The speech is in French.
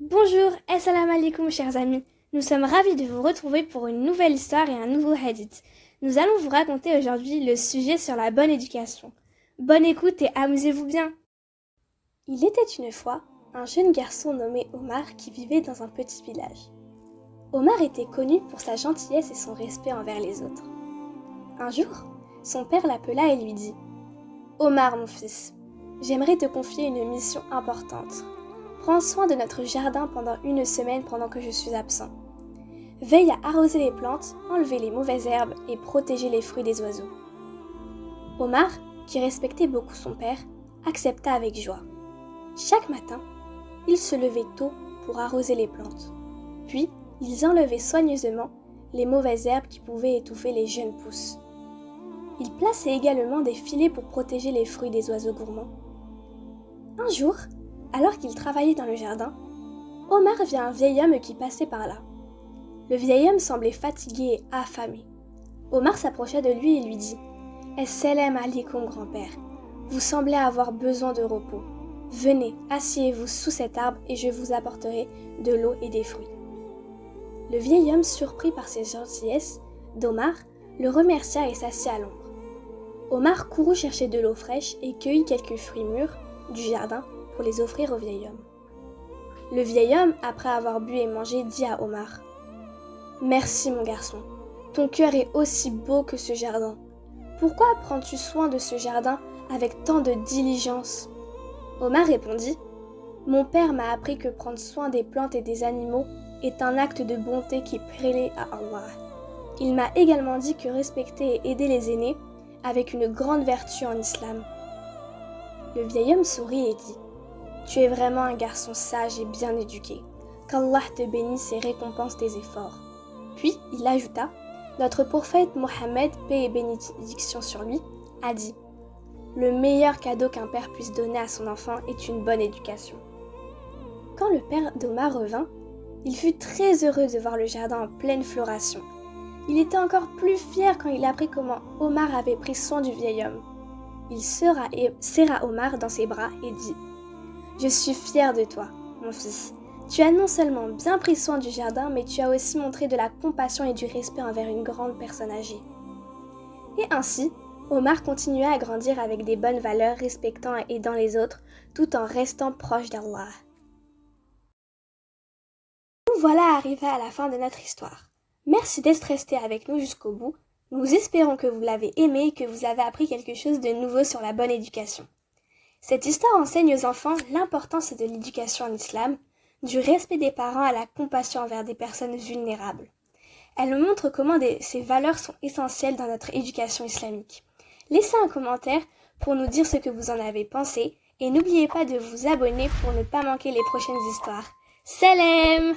Bonjour, assalamu alaikum chers amis. Nous sommes ravis de vous retrouver pour une nouvelle histoire et un nouveau hadith. Nous allons vous raconter aujourd'hui le sujet sur la bonne éducation. Bonne écoute et amusez-vous bien. Il était une fois un jeune garçon nommé Omar qui vivait dans un petit village. Omar était connu pour sa gentillesse et son respect envers les autres. Un jour, son père l'appela et lui dit « Omar, mon fils, j'aimerais te confier une mission importante. Prends soin de notre jardin pendant une semaine pendant que je suis absent. Veille à arroser les plantes, enlever les mauvaises herbes et protéger les fruits des oiseaux. » Omar, qui respectait beaucoup son père, accepta avec joie. Chaque matin, il se levait tôt pour arroser les plantes. Puis, ils enlevaient soigneusement les mauvaises herbes qui pouvaient étouffer les jeunes pousses. Il plaçait également des filets pour protéger les fruits des oiseaux gourmands. Un jour, alors qu'il travaillait dans le jardin, Omar vit un vieil homme qui passait par là. Le vieil homme semblait fatigué et affamé. Omar s'approcha de lui et lui dit « Assalamu alaikum, grand-père. Vous semblez avoir besoin de repos. Venez, asseyez-vous sous cet arbre et je vous apporterai de l'eau et des fruits. » Le vieil homme, surpris par ces gentillesses d'Omar, le remercia et s'assit à l'ombre. Omar courut chercher de l'eau fraîche et cueillit quelques fruits mûrs du jardin pour les offrir au vieil homme. Le vieil homme, après avoir bu et mangé, dit à Omar « Merci mon garçon, ton cœur est aussi beau que ce jardin. Pourquoi prends-tu soin de ce jardin avec tant de diligence ?» Omar répondit « Mon père m'a appris que prendre soin des plantes et des animaux est un acte de bonté qui plaît à Allah. Il m'a également dit que respecter et aider les aînés avec une grande vertu en islam. » Le vieil homme sourit et dit « Tu es vraiment un garçon sage et bien éduqué. Qu'Allah te bénisse et récompense tes efforts. » Puis il ajouta « Notre prophète Mohammed, paix et bénédiction sur lui, a dit « Le meilleur cadeau qu'un père puisse donner à son enfant est une bonne éducation. » Quand le père d'Omar revint, il fut très heureux de voir le jardin en pleine floration. Il était encore plus fier quand il apprit comment Omar avait pris soin du vieil homme. Il serra Omar dans ses bras et dit « Je suis fier de toi, mon fils. Tu as non seulement bien pris soin du jardin, mais tu as aussi montré de la compassion et du respect envers une grande personne âgée. » Et ainsi, Omar continua à grandir avec des bonnes valeurs, respectant et aidant les autres, tout en restant proche d'Allah. Nous voilà arrivés à la fin de notre histoire. Merci d'être restés avec nous jusqu'au bout. Nous espérons que vous l'avez aimé et que vous avez appris quelque chose de nouveau sur la bonne éducation. Cette histoire enseigne aux enfants l'importance de l'éducation en islam, du respect des parents à la compassion envers des personnes vulnérables. Elle montre comment ces valeurs sont essentielles dans notre éducation islamique. Laissez un commentaire pour nous dire ce que vous en avez pensé et n'oubliez pas de vous abonner pour ne pas manquer les prochaines histoires. Salam!